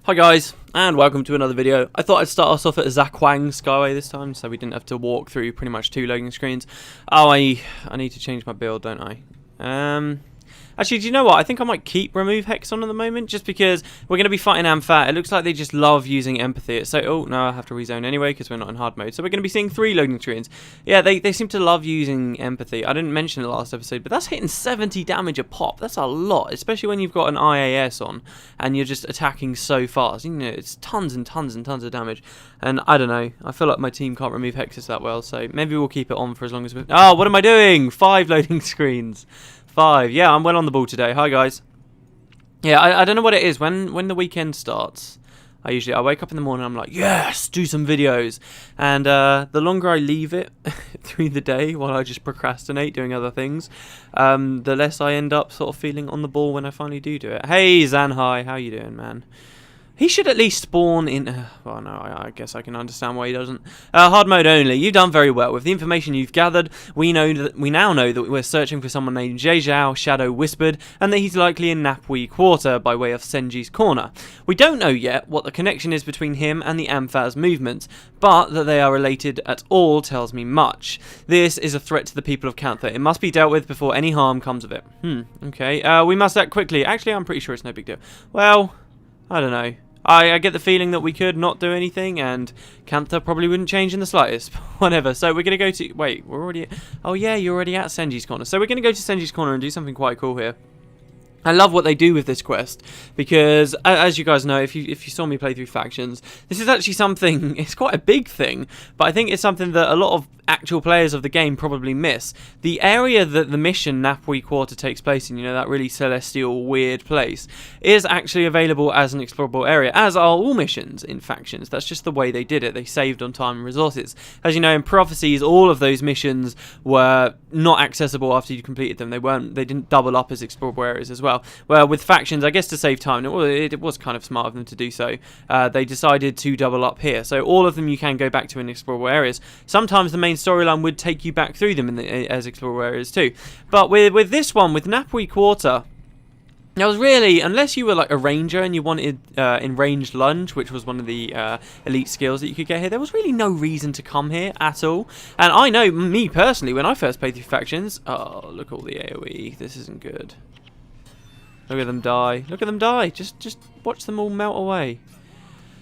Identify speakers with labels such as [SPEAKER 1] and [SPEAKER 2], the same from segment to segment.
[SPEAKER 1] Hi guys, and welcome to another video. I thought I'd start us off at Zakwang Skyway this time, so we didn't have to walk through pretty much 2 loading screens. Oh, I need to change my build, don't I? Actually, do you know what? I think I might keep remove Hex on at the moment, just because we're going to be fighting Amphat. It looks like they just love using empathy. So, oh, no, I have to rezone anyway, because we're not in hard mode. So we're going to be seeing 3 loading screens. Yeah, they seem to love using empathy. I didn't mention it last episode, but that's hitting 70 damage a pop. That's a lot, especially when you've got an IAS on, and you're just attacking so fast. You know, it's tons and tons and tons of damage. And I don't know, I feel like my team can't remove Hexes that well, so maybe we'll keep it on for as long as we... Oh, what am I doing? 5 loading screens. 5. Yeah, I'm well on the ball today. Hi, guys. Yeah, I don't know what it is. When the weekend starts, I wake up in the morning and I'm like, yes, do some videos. And the longer I leave it through the day while I just procrastinate doing other things, the less I end up sort of feeling on the ball when I finally do it. Hey, Zanhai, how you doing, man? He should at least spawn in... well, no, I guess I can understand why he doesn't. Hard mode only. You've done very well. With the information you've gathered, we now know that we're searching for someone named Zhejiao, Shadow Whispered, and that he's likely in Napui Quarter by way of Senji's Corner. We don't know yet what the connection is between him and the Amphat's movements, but that they are related at all tells me much. This is a threat to the people of Kantha. It must be dealt with before any harm comes of it. Okay. We must act quickly. Actually, I'm pretty sure it's no big deal. Well... I don't know. I get the feeling that we could not do anything, and Kantha probably wouldn't change in the slightest. Whatever. So we're going to go to... Wait, we're already... Oh, yeah, you're already at Senji's Corner. So we're going to go to Senji's Corner and do something quite cool here. I love what they do with this quest, because, as you guys know, if you saw me play through Factions, this is actually something, it's quite a big thing, but I think it's something that a lot of actual players of the game probably miss. The area that the mission Napui Quarter takes place in, you know, that really celestial, weird place, is actually available as an explorable area, as are all missions in Factions. That's just the way they did it. They saved on time and resources. As you know, in Prophecies, all of those missions were not accessible after you completed them. They didn't double up as explorable areas as well. Well, with Factions, I guess to save time, it was kind of smart of them to do so. They decided to double up here. So all of them you can go back to in explorable areas. Sometimes the main storyline would take you back through them as explorable areas too. But with this one, with Napui Quarter, there was really, unless you were like a ranger and you wanted in ranged lunge, which was one of the elite skills that you could get here, there was really no reason to come here at all. And I know, me personally, when I first played through Factions, oh, look at all the AoE, this isn't good. Look at them die. Look at them die. Just watch them all melt away.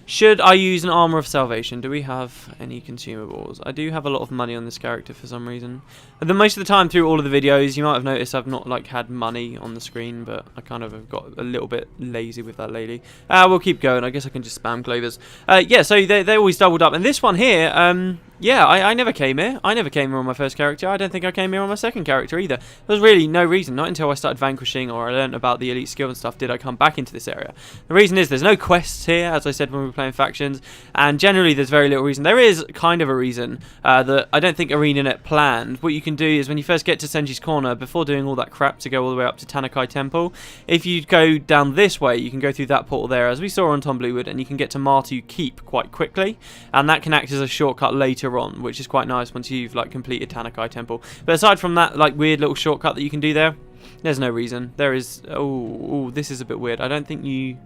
[SPEAKER 1] Should I use an Armour of Salvation? Do we have any consumables? I do have a lot of money on this character for some reason. And most of the time through all of the videos, you might have noticed I've not like had money on the screen, but I kind of have got a little bit lazy with that lately. We'll keep going. I guess I can just spam clovers. Yeah, so they always doubled up. And this one here, yeah, I never came here. I never came here on my first character. I don't think I came here on my second character either. There was really no reason. Not until I started vanquishing or I learned about the elite skill and stuff did I come back into this area. The reason is there's no quests here, as I said when we were playing Factions, and generally there's very little reason. There is kind of a reason that I don't think ArenaNet planned. What you can do is when you first get to Senji's Corner, before doing all that crap to go all the way up to Tanakai Temple, if you go down this way, you can go through that portal there, as we saw on Tom Bluewood, and you can get to Martu Keep quite quickly, and that can act as a shortcut later on, which is quite nice once you've like completed Tanakai Temple. But aside from that like weird little shortcut that you can do there, there's no reason. There is... Oh, this is a bit weird. I don't think you...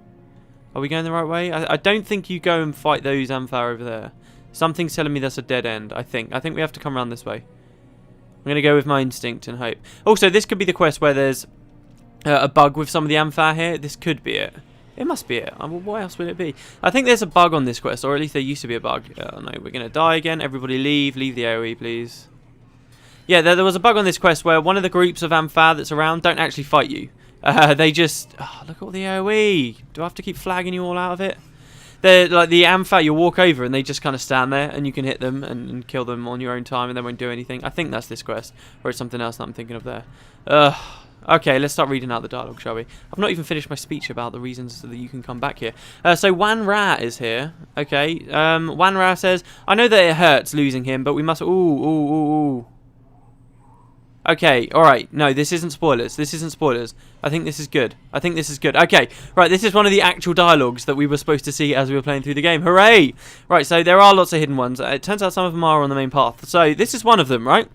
[SPEAKER 1] Are we going the right way? I don't think you go and fight those Amphat over there. Something's telling me that's a dead end, I think. I think we have to come around this way. I'm going to go with my instinct and hope. Also, this could be the quest where there's a bug with some of the Amphat here. This could be it. It must be it. What else would it be? I think there's a bug on this quest, or at least there used to be a bug. Oh no, we're going to die again. Everybody leave. Leave the AoE, please. Yeah, there was a bug on this quest where one of the groups of Amphat that's around don't actually fight you. They just... Oh, look at all the AoE. Do I have to keep flagging you all out of it? They're like the Amphat, you'll walk over and they just kind of stand there and you can hit them and kill them on your own time and they won't do anything. I think that's this quest, or it's something else that I'm thinking of there. Okay, let's start reading out the dialogue, shall we? I've not even finished my speech about the reasons that you can come back here. So Wan Ra is here. Okay, Wan Ra says, I know that it hurts losing him, but we must... Ooh. Okay, alright. No, this isn't spoilers. This isn't spoilers. I think this is good. Okay, right, this is one of the actual dialogues that we were supposed to see as we were playing through the game. Hooray! Right, so there are lots of hidden ones. It turns out some of them are on the main path. So this is one of them, right?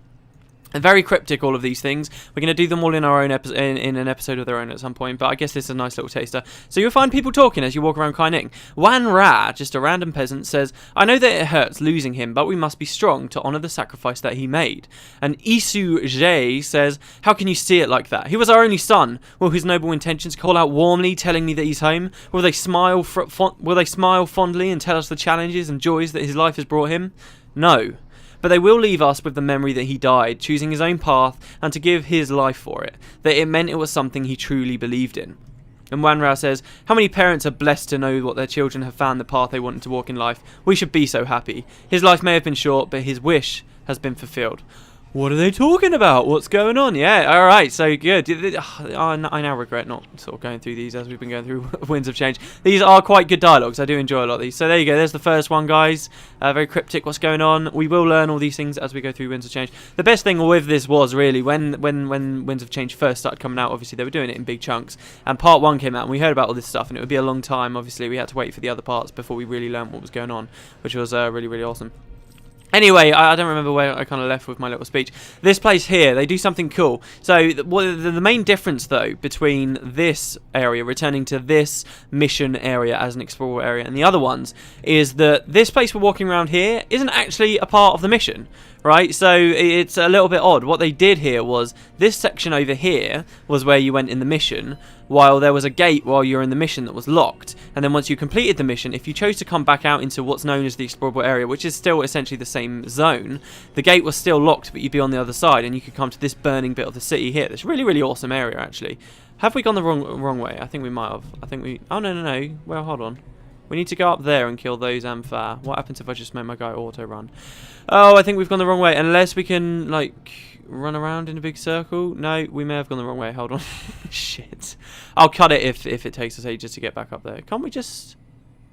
[SPEAKER 1] Very cryptic, all of these things. We're going to do them all in our own in an episode of their own at some point, but I guess this is a nice little taster. So you'll find people talking as you walk around Kai Ning. Wan Ra, just a random peasant, says, I know that it hurts losing him, but we must be strong to honour the sacrifice that he made. And Isu Jie says, how can you see it like that? He was our only son. Will his noble intentions call out warmly, telling me that he's home? Will they smile fondly and tell us the challenges and joys that his life has brought him? No. But they will leave us with the memory that he died, choosing his own path, and to give his life for it, that it meant it was something he truly believed in. And Wan Rao says, how many parents are blessed to know what their children have found the path they wanted to walk in life? We should be so happy. His life may have been short, but his wish has been fulfilled. What are they talking about? What's going on? Yeah, alright, so good. I now regret not sort of going through these as we've been going through Winds of Change. These are quite good dialogues. I do enjoy a lot of these. So there you go. There's the first one, guys. Very cryptic. What's going on? We will learn all these things as we go through Winds of Change. The best thing with this was really when Winds of Change first started coming out, obviously they were doing it in big chunks. And part 1 came out and we heard about all this stuff and it would be a long time. Obviously we had to wait for the other parts before we really learned what was going on, which was really, really awesome. Anyway, I don't remember where I kind of left with my little speech. This place here, they do something cool. So the main difference, though, between this area, returning to this mission area as an explorer area, and the other ones, is that this place we're walking around here isn't actually a part of the mission. Right, so it's a little bit odd. What they did here was this section over here was where you went in the mission, while there was a gate while you were in the mission that was locked. And then once you completed the mission, if you chose to come back out into what's known as the explorable area, which is still essentially the same zone, the gate was still locked, but you'd be on the other side, and you could come to this burning bit of the city here. This really, really awesome area, actually. Have we gone the wrong way? I think we might have. Oh, no. Well, hold on. We need to go up there and kill those Ampha. What happens if I just make my guy auto-run? Oh, I think we've gone the wrong way. Unless we can, like, run around in a big circle. No, we may have gone the wrong way. Hold on. Shit. I'll cut it if it takes us ages to get back up there. Can't we just...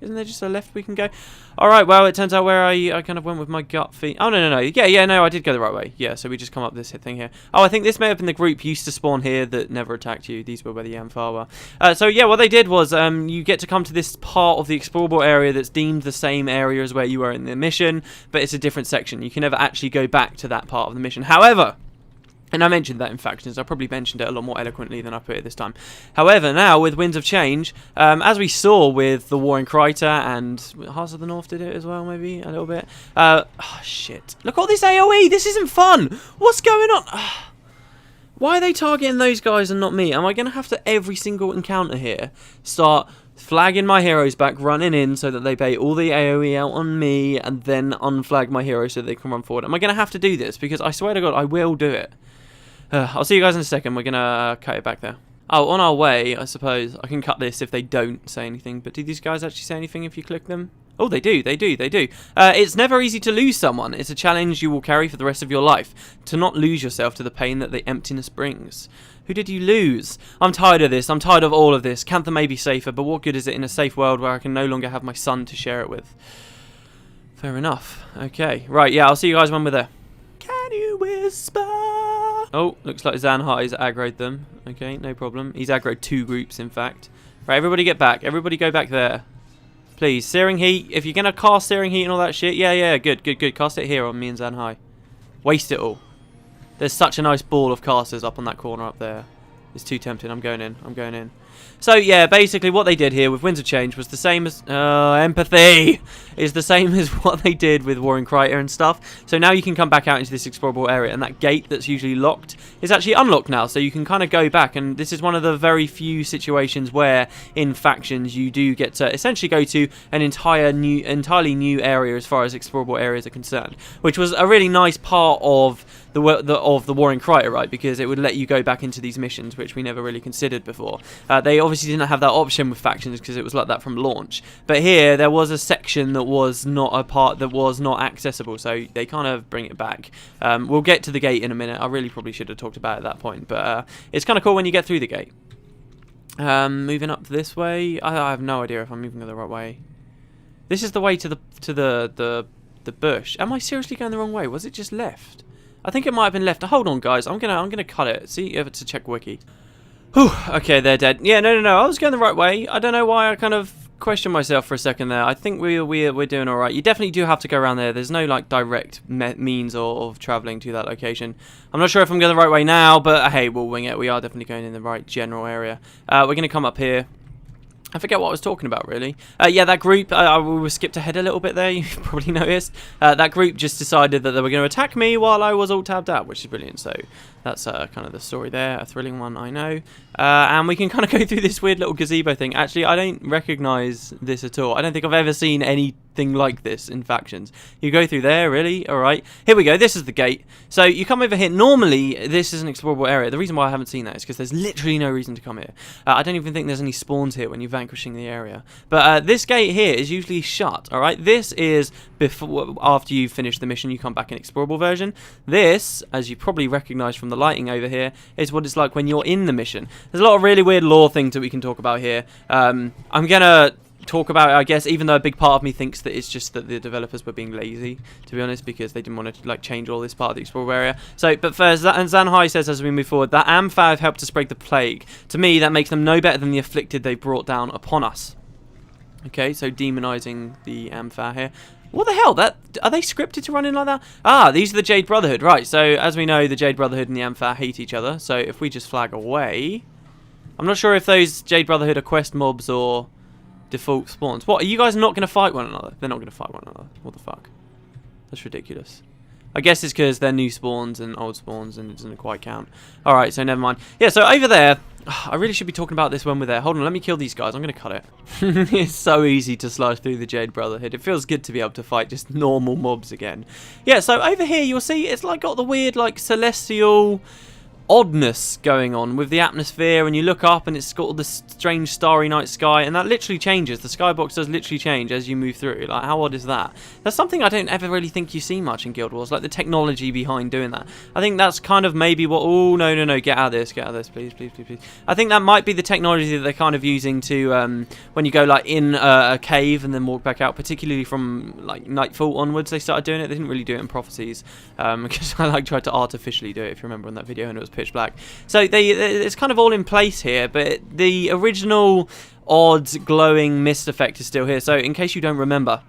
[SPEAKER 1] Isn't there just a left we can go? Alright, well, it turns out where I kind of went with my gut feet. Oh, no. Yeah, no, I did go the right way. Yeah, so we just come up this thing here. Oh, I think this may have been the group used to spawn here that never attacked you. These were where the Ampha were. So, yeah, what they did was you get to come to this part of the explorable area that's deemed the same area as where you were in the mission, but it's a different section. You can never actually go back to that part of the mission. However... And I mentioned that in Factions. I probably mentioned it a lot more eloquently than I put it this time. However, now with Winds of Change, as we saw with the War in Kryta and Hearts of the North did it as well, maybe a little bit. Oh shit! Look at all this AOE. This isn't fun. What's going on? Why are they targeting those guys and not me? Am I going to have to every single encounter here start flagging my heroes back, running in so that they bait all the AoE out on me, and then unflag my heroes so they can run forward? Am I going to have to do this? Because I swear to God, I will do it. I'll see you guys in a second. We're going to cut it back there. Oh, on our way, I suppose. I can cut this if they don't say anything. But do these guys actually say anything if you click them? Oh, they do. It's never easy to lose someone. It's a challenge you will carry for the rest of your life. To not lose yourself to the pain that the emptiness brings. Who did you lose? I'm tired of this. I'm tired of all of this. Cantha may be safer, but what good is it in a safe world where I can no longer have my son to share it with? Fair enough. Okay. Right, yeah, I'll see you guys when we're there. Can you whisper? Oh, looks like Zanhai's aggroed them. Okay, no problem. He's aggroed 2 groups, in fact. Right, everybody get back. Everybody go back there. Please, Searing Heat. If you're going to cast Searing Heat and all that shit, yeah, good. Cast it here on me and Zanhai. Waste it all. There's such a nice ball of casters up on that corner up there. It's too tempting. I'm going in. So, yeah, basically what they did here with Winds of Change was the same as... empathy! Is the same as what they did with War in Kryta and stuff. So now you can come back out into this explorable area, and that gate that's usually locked is actually unlocked now. So you can kind of go back, and this is one of the very few situations where, in Factions, you do get to essentially go to an entirely new area as far as explorable areas are concerned. Which was a really nice part of the War in Kryta, right? Because it would let you go back into these missions, which we never really considered before. They obviously didn't have that option with Factions because it was like that from launch. But here, there was a section that was not a part that was not accessible, so they kind of bring it back. We'll get to the gate in a minute. I really probably should have talked about it at that point, but it's kind of cool when you get through the gate. Moving up this way. I have no idea if I'm moving the right way. This is the way to the bush. Am I seriously going the wrong way? Was it just left? I think it might have been left. Hold on, guys. I'm gonna cut it. See if it's a check wiki. Whew. Okay, they're dead. Yeah, no. I was going the right way. I don't know why I kind of question myself for a second there. I think we're doing all right. You definitely do have to go around there. There's no like direct means of traveling to that location. I'm not sure if I'm going the right way now, but hey, we'll wing it. We are definitely going in the right general area. We're going to come up here. I forget what I was talking about, really. Yeah, that group, we skipped ahead a little bit there, you probably noticed. That group just decided that they were going to attack me while I was all tabbed out, which is brilliant. So that's kind of the story there, a thrilling one, I know. And we can kind of go through this weird little gazebo thing. Actually, I don't recognise this at all. I don't think I've ever seen anything like this in Factions. You go through there, really? Alright. Here we go, this is the gate. So you come over here. Normally, this is an explorable area. The reason why I haven't seen that is because there's literally no reason to come here. I don't even think there's any spawns here when you're vanquishing the area. But this gate here is usually shut, alright? This is before, after you finish the mission, you come back in explorable version. This, as you probably recognise from the lighting over here, is what it's like when you're in the mission. There's a lot of really weird lore things that we can talk about here. I'm gonna talk about it, I guess, even though a big part of me thinks that it's just that the developers were being lazy, to be honest, because they didn't want to like change all this part of the explorable area. So, but first, and Zanhai says as we move forward, that Ampha have helped to spread the plague. To me, that makes them no better than the afflicted they brought down upon us. Okay, so demonizing the Ampha here. What the hell? Are they scripted to run in like that? Ah, these are the Jade Brotherhood. Right, so as we know, the Jade Brotherhood and the Ampha hate each other. So if we just flag away... I'm not sure if those Jade Brotherhood are quest mobs or default spawns. What, are you guys not going to fight one another? They're not going to fight one another. What the fuck? That's ridiculous. I guess it's because they're new spawns and old spawns and it doesn't quite count. Alright, so never mind. Yeah, so over there... I really should be talking about this when we're there. Hold on, let me kill these guys. I'm going to cut it. It's so easy to slice through the Jade Brotherhood. It feels good to be able to fight just normal mobs again. Yeah, so over here you'll see it's like got the weird like celestial oddness going on with the atmosphere, and you look up and it's got all this strange starry night sky, and that literally changes. The skybox does literally change as you move through. Like, how odd is that? That's something I don't ever really think you see much in Guild Wars, like the technology behind doing that. I think that's kind of maybe what... Oh, no, get out of this, please. I think that might be the technology that they're kind of using to, when you go like in a cave and then walk back out, particularly from like Nightfall onwards, they started doing it. They didn't really do it in Prophecies, because I like tried to artificially do it, if you remember in that video, and it was pitch black. So it's kind of all in place here, but the original odd glowing mist effect is still here. So in case you don't remember,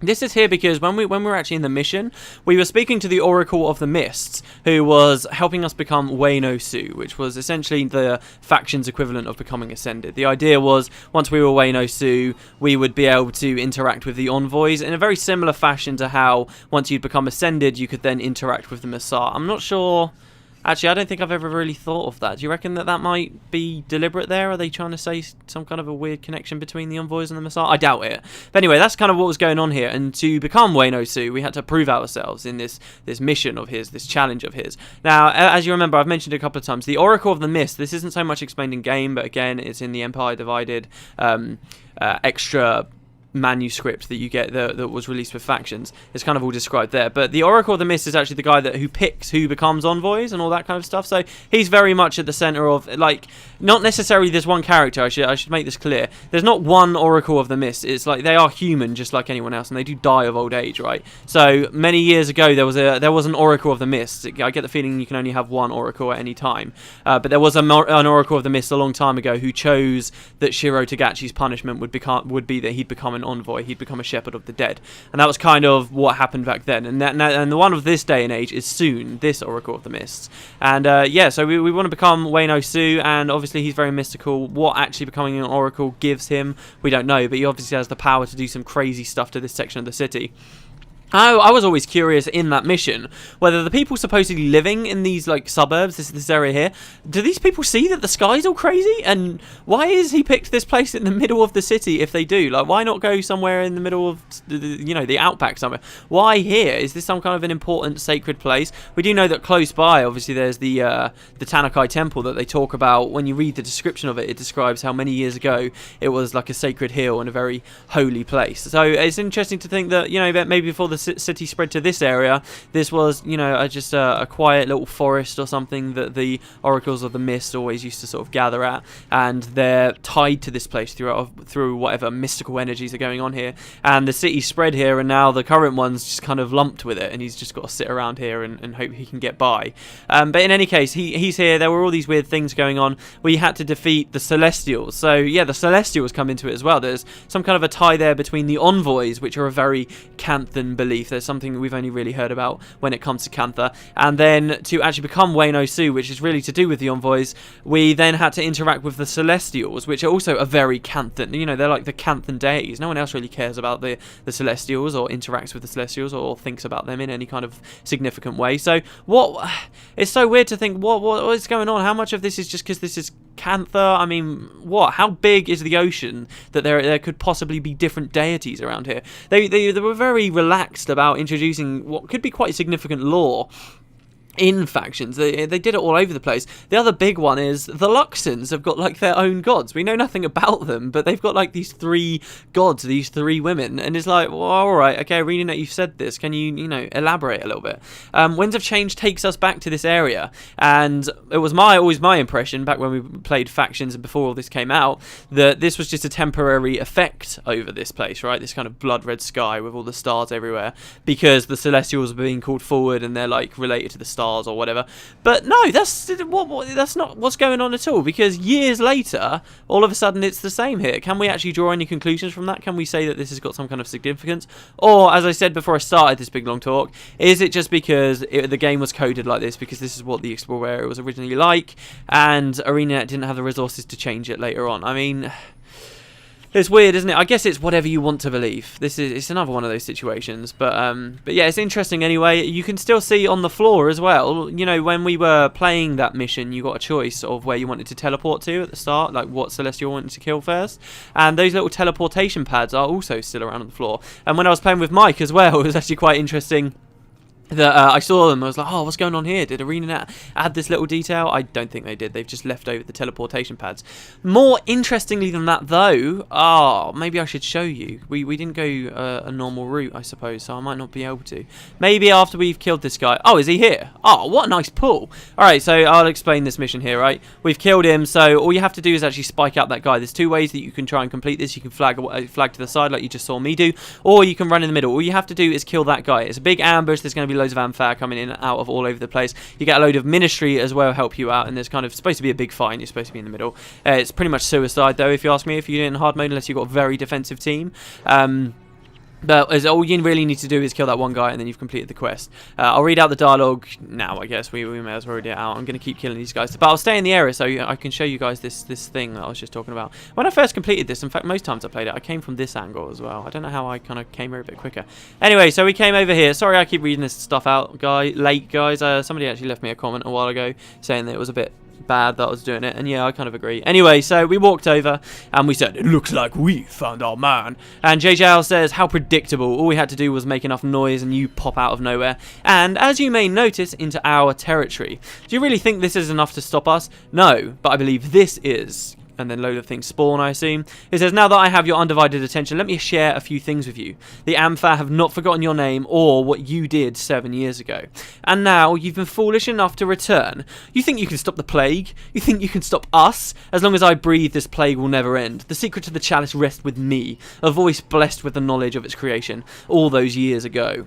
[SPEAKER 1] this is here because when we were actually in the mission, we were speaking to the Oracle of the Mists, who was helping us become Wayno Su, which was essentially the faction's equivalent of becoming Ascended. The idea was, once we were Wayno Su, we would be able to interact with the envoys in a very similar fashion to how, once you'd become Ascended, you could then interact with the Messiah. I'm not sure... Actually, I don't think I've ever really thought of that. Do you reckon that that might be deliberate there? Are they trying to say some kind of a weird connection between the envoys and the Messiah? I doubt it. But anyway, that's kind of what was going on here. And to become Wayno Su, we had to prove ourselves in this mission of his, this challenge of his. Now, as you remember, I've mentioned it a couple of times, the Oracle of the Mist, this isn't so much explained in game, but again, it's in the Empire Divided extra manuscript that you get that was released with Factions. It's kind of all described there, but the Oracle of the Mist is actually the guy who picks who becomes envoys and all that kind of stuff. So he's very much at the center of, like, not necessarily this one character. I should make this clear. There's not one Oracle of the Mist. It's like they are human just like anyone else, and they do die of old age, right? So many years ago there was an Oracle of the Mist. I get the feeling you can only have one Oracle at any time, but there was an Oracle of the Mist a long time ago who chose that Shiro Tagachi's punishment would be that he'd become an envoy, he'd become a shepherd of the dead, and that was kind of what happened back then. And the one of this day and age is Soon, this Oracle of the Mists. And yeah, so we want to become Wayno Su, and obviously he's very mystical. What actually becoming an Oracle gives him, we don't know, but he obviously has the power to do some crazy stuff to this section of the city. I was always curious in that mission whether the people supposedly living in these like suburbs, this area here, do these people see that the sky's all crazy? And why is he picked this place in the middle of the city if they do? Like, why not go somewhere in the middle of the outback somewhere? Why here? Is this some kind of an important sacred place? We do know that close by, obviously, there's the Tanakai Temple that they talk about. When you read the description of it, it describes how many years ago it was like a sacred hill and a very holy place. So it's interesting to think that, that maybe before the city spread to this area, this was, you know, just a quiet little forest or something that the oracles of the mist always used to sort of gather at, and they're tied to this place through whatever mystical energies are going on here. And the city spread here, and now the current one's just kind of lumped with it, and he's just got to sit around here and hope he can get by. But in any case, he's here. There were all these weird things going on. We had to defeat the Celestials. So yeah, the Celestials come into it as well. There's some kind of a tie there between the envoys, which are a very Canthan belief. There's something we've only really heard about when it comes to Cantha. And then to actually become Wayno Su, which is really to do with the envoys, we then had to interact with the Celestials, which are also a very Canthan. You know, they're like the Canthan deities. No one else really cares about the Celestials or interacts with the Celestials or thinks about them in any kind of significant way. So it's so weird to think what is going on. How much of this is just because this is Cantha? I mean, what? How big is the ocean that there could possibly be different deities around here? They were very relaxed about introducing what could be quite significant lore in factions. They did it all over the place. The other big one is the Luxons have got like their own gods. We know nothing about them, but they've got like these 3 gods, these 3 women, and it's like, well, all right, okay, reading that you've said this, can you elaborate a little bit? Winds of Change takes us back to this area, and it was always my impression back when we played factions and before all this came out that this was just a temporary effect over this place, right? This kind of blood red sky with all the stars everywhere, because the Celestials are being called forward and they're like related to the stars or whatever. But no, that's not what's going on at all, because years later all of a sudden it's the same here. Can we actually draw any conclusions from that? Can we say that this has got some kind of significance? Or, as I said before I started this big long talk, is it just because the game was coded like this because this is what the Explorer area was originally like and ArenaNet didn't have the resources to change it later on? I mean, it's weird, isn't it? I guess it's whatever you want to believe. It's another one of those situations, but yeah, it's interesting anyway. You can still see on the floor as well. You know, when we were playing that mission, you got a choice of where you wanted to teleport to at the start, like what Celestial wanted to kill first, and those little teleportation pads are also still around on the floor. And when I was playing with Mike as well, it was actually quite interesting that I saw them. I was like, oh, what's going on here? Did ArenaNet add this little detail? I don't think they did. They've just left over the teleportation pads. More interestingly than that, though, maybe I should show you. We didn't go a normal route, I suppose, so I might not be able to. Maybe after we've killed this guy. Oh, is he here? Oh, what a nice pull. Alright, so I'll explain this mission here, right? We've killed him, so all you have to do is actually spike out that guy. There's 2 ways that you can try and complete this. You can flag to the side like you just saw me do, or you can run in the middle. All you have to do is kill that guy. It's a big ambush. There's going to be loads of amfare coming in and out of all over the place. You get a load of ministry as well help you out, and there's kind of supposed to be a big fight and you're supposed to be in the middle. It's pretty much suicide though, if you ask me, if you're in hard mode, unless you've got a very defensive team. But all you really need to do is kill that one guy and then you've completed the quest. I'll read out the dialogue now, I guess. We may as well read it out. I'm going to keep killing these guys. But I'll stay in the area so I can show you guys this thing that I was just talking about. When I first completed this, in fact, most times I played it, I came from this angle as well. I don't know how I kind of came here a bit quicker. Anyway, so we came over here. Sorry I keep reading this stuff out, late, guys. Somebody actually left me a comment a while ago saying that it was a bit bad that I was doing it, and yeah, I kind of agree. Anyway, so we walked over and we said, it looks like we found our man, and JJL says, how predictable. All we had to do was make enough noise and you pop out of nowhere, and as you may notice, into our territory. Do you really think this is enough to stop us? No, but I believe this is. And then load of things spawn, I assume. It says, now that I have your undivided attention, let me share a few things with you. The Amphar have not forgotten your name or what you did 7 years ago. And now you've been foolish enough to return. You think you can stop the plague? You think you can stop us? As long as I breathe, this plague will never end. The secret to the chalice rests with me, a voice blessed with the knowledge of its creation, all those years ago.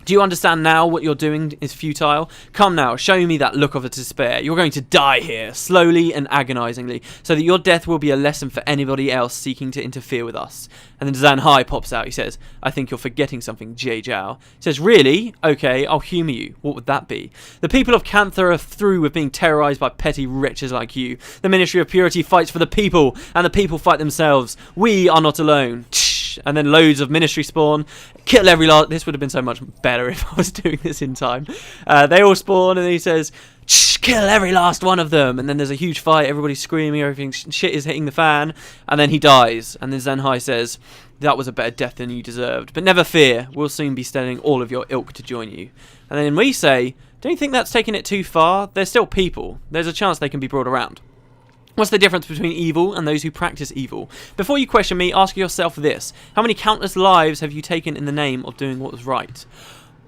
[SPEAKER 1] Do you understand now what you're doing is futile? Come now, show me that look of despair. You're going to die here, slowly and agonizingly, so that your death will be a lesson for anybody else seeking to interfere with us. And then Zan Hai pops out. He says, I think you're forgetting something, Jie Zhao. He says, really? Okay, I'll humour you. What would that be? The people of Cantha are through with being terrorized by petty wretches like you. The Ministry of Purity fights for the people, and the people fight themselves. We are not alone. And then loads of ministry spawn. Kill every last... This would have been so much better if I was doing this in time. They all spawn, and he says, kill every last one of them. And then there's a huge fight. Everybody's screaming. Everything shit is hitting the fan. And then he dies. And then Zenhai says, that was a better death than you deserved. But never fear. We'll soon be sending all of your ilk to join you. And then we say, don't you think that's taking it too far? They're still people. There's a chance they can be brought around. What's the difference between evil and those who practice evil? Before you question me, ask yourself this. How many countless lives have you taken in the name of doing what was right?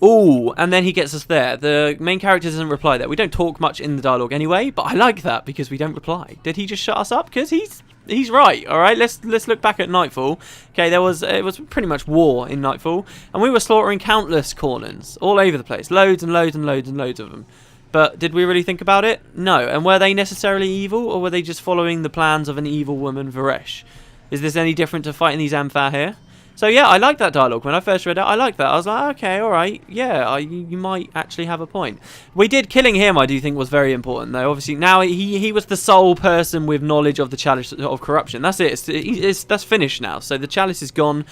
[SPEAKER 1] Ooh, and then he gets us there. The main character doesn't reply there. We don't talk much in the dialogue anyway, but I like that because we don't reply. Did he just shut us up? Because he's right, all right? Let's look back at Nightfall. Okay, it was pretty much war in Nightfall, and we were slaughtering countless Cornins all over the place. Loads and loads and loads and loads of them. But did we really think about it? No. And were they necessarily evil, or were they just following the plans of an evil woman, Varesh? Is this any different to fighting these Amphar here? So yeah, I like that dialogue. When I first read it, I liked that. I was like, okay, all right, yeah, you might actually have a point. Killing him, I do think, was very important, though. Obviously, now he was the sole person with knowledge of the chalice of corruption. That's it. That's finished now. So the chalice is gone,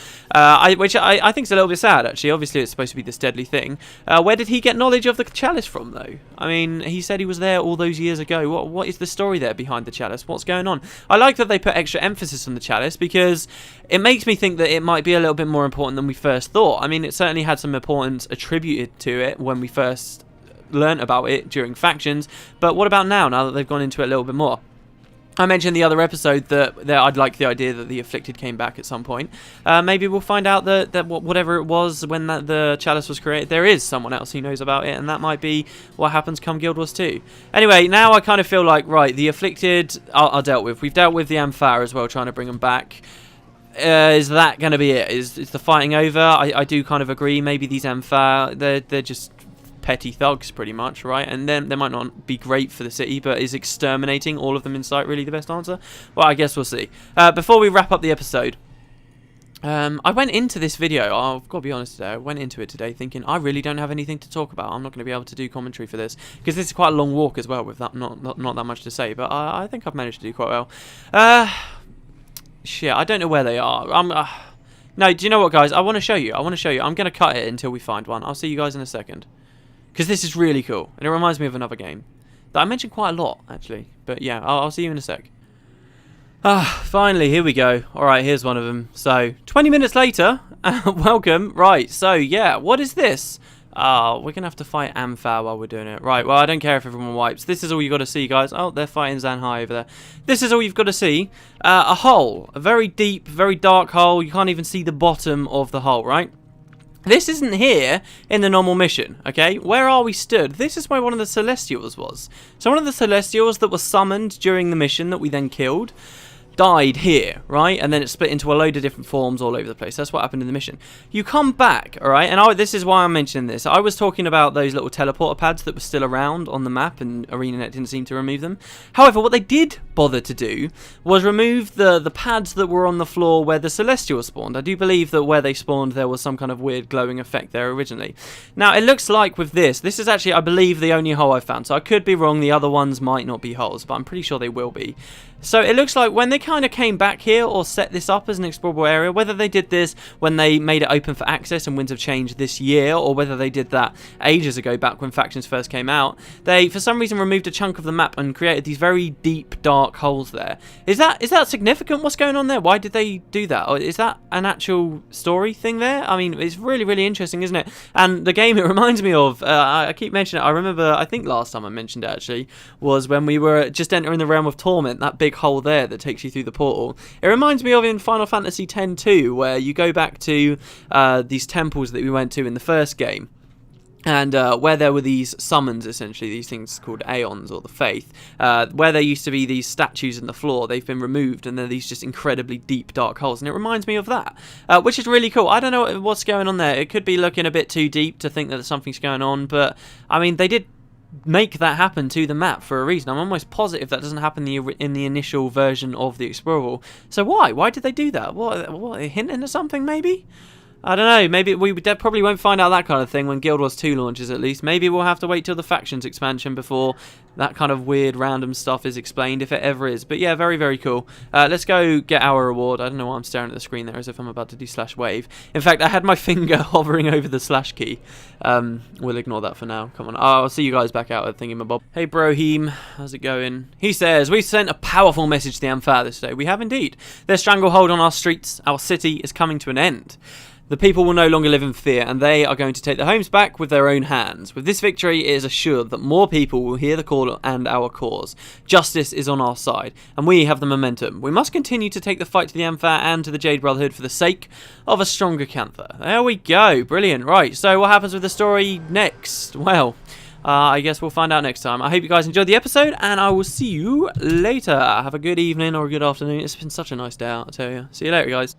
[SPEAKER 1] which I think is a little bit sad, actually. Obviously, it's supposed to be this deadly thing. Where did he get knowledge of the chalice from, though? I mean, he said he was there all those years ago. What is the story there behind the chalice? What's going on? I like that they put extra emphasis on the chalice because it makes me think that it might be a little bit more important than we first thought. I mean, it certainly had some importance attributed to it when we first learnt about it during factions, but what about now that they've gone into it a little bit more? I mentioned the other episode that I'd like the idea that the Afflicted came back at some point. Maybe we'll find out that whatever it was when the chalice was created, there is someone else who knows about it, and that might be what happens come Guild Wars 2. Anyway, now I kind of feel like, right, the Afflicted are dealt with. We've dealt with the Amphar as well, trying to bring them back. Is that going to be it? Is the fighting over? I do kind of agree. Maybe these Amphar, they're just petty thugs pretty much, right? And then they might not be great for the city, but is exterminating all of them in sight really the best answer? Well, I guess we'll see. Before we wrap up the episode, I went into this video, I've got to be honest today, I went into it today thinking I really don't have anything to talk about. I'm not going to be able to do commentary for this, because this is quite a long walk as well with that not that much to say, but I think I've managed to do quite well. Shit, I don't know where they are. No, do you know what, guys? I want to show you. I'm going to cut it until we find one. I'll see you guys in a second. Because this is really cool. And it reminds me of another game that I mentioned quite a lot, actually. But yeah, I'll see you in a sec. Finally, here we go. Alright, here's one of them. So, 20 minutes later. Welcome. Right, so yeah, what is this? We're going to have to fight Amphar while we're doing it. Right, well, I don't care if everyone wipes. This is all you've got to see, guys. Oh, they're fighting Zanhai over there. This is all you've got to see. A hole. A very deep, very dark hole. You can't even see the bottom of the hole, right? This isn't here in the normal mission, okay? Where are we stood? This is where one of the Celestials was. So one of the Celestials that was summoned during the mission that we then killed died here, right? And then it split into a load of different forms all over the place. That's what happened in the mission. You come back, all right? And this is why I'm mentioning this. I was talking about those little teleporter pads that were still around on the map, and ArenaNet didn't seem to remove them. However, what they did bother to do was remove the pads that were on the floor where the Celestial spawned. I do believe that where they spawned, there was some kind of weird glowing effect there originally. Now, it looks like with this is actually, I believe, the only hole I found. So I could be wrong. The other ones might not be holes, but I'm pretty sure they will be. So it looks like when they kind of came back here or set this up as an explorable area, whether they did this when they made it open for access and Winds of Change this year, or whether they did that ages ago back when factions first came out, they for some reason removed a chunk of the map and created these very deep dark holes there. Is that significant? What's going on there? Why did they do that? Or is that an actual story thing there? I mean, it's really, really interesting, isn't it? And the game it reminds me of, I keep mentioning it, I remember, I think last time I mentioned it actually, was when we were just entering the Realm of Torment, that big hole there that takes you through the portal. It reminds me of in Final Fantasy X-2, where you go back to these temples that we went to in the first game, and where there were these summons, essentially, these things called Aeons, or the Faith, where there used to be these statues in the floor, they've been removed, and they're these just incredibly deep, dark holes, and it reminds me of that, which is really cool. I don't know what's going on there. It could be looking a bit too deep to think that something's going on, but, I mean, they did make that happen to the map for a reason. I'm almost positive that doesn't happen in the initial version of the explorable. So why did they do that? What hinting at something maybe? I don't know, maybe we probably won't find out that kind of thing when Guild Wars 2 launches at least. Maybe we'll have to wait till the factions expansion before that kind of weird random stuff is explained, if it ever is. But yeah, very, very cool. Let's go get our reward. I don't know why I'm staring at the screen there as if I'm about to do /wave. In fact, I had my finger hovering over the / key. We'll ignore that for now. Come on, I'll see you guys back out at Thingamabob. Hey Broheem, how's it going? He says, we sent a powerful message to the Amphar this day. We have indeed. Their stranglehold on our streets, our city, is coming to an end. The people will no longer live in fear, and they are going to take their homes back with their own hands. With this victory, it is assured that more people will hear the call and our cause. Justice is on our side, and we have the momentum. We must continue to take the fight to the Amphat and to the Jade Brotherhood for the sake of a stronger Cantha. There we go. Brilliant. Right, so what happens with the story next? Well, I guess we'll find out next time. I hope you guys enjoyed the episode, and I will see you later. Have a good evening or a good afternoon. It's been such a nice day out, I tell you. See you later, guys.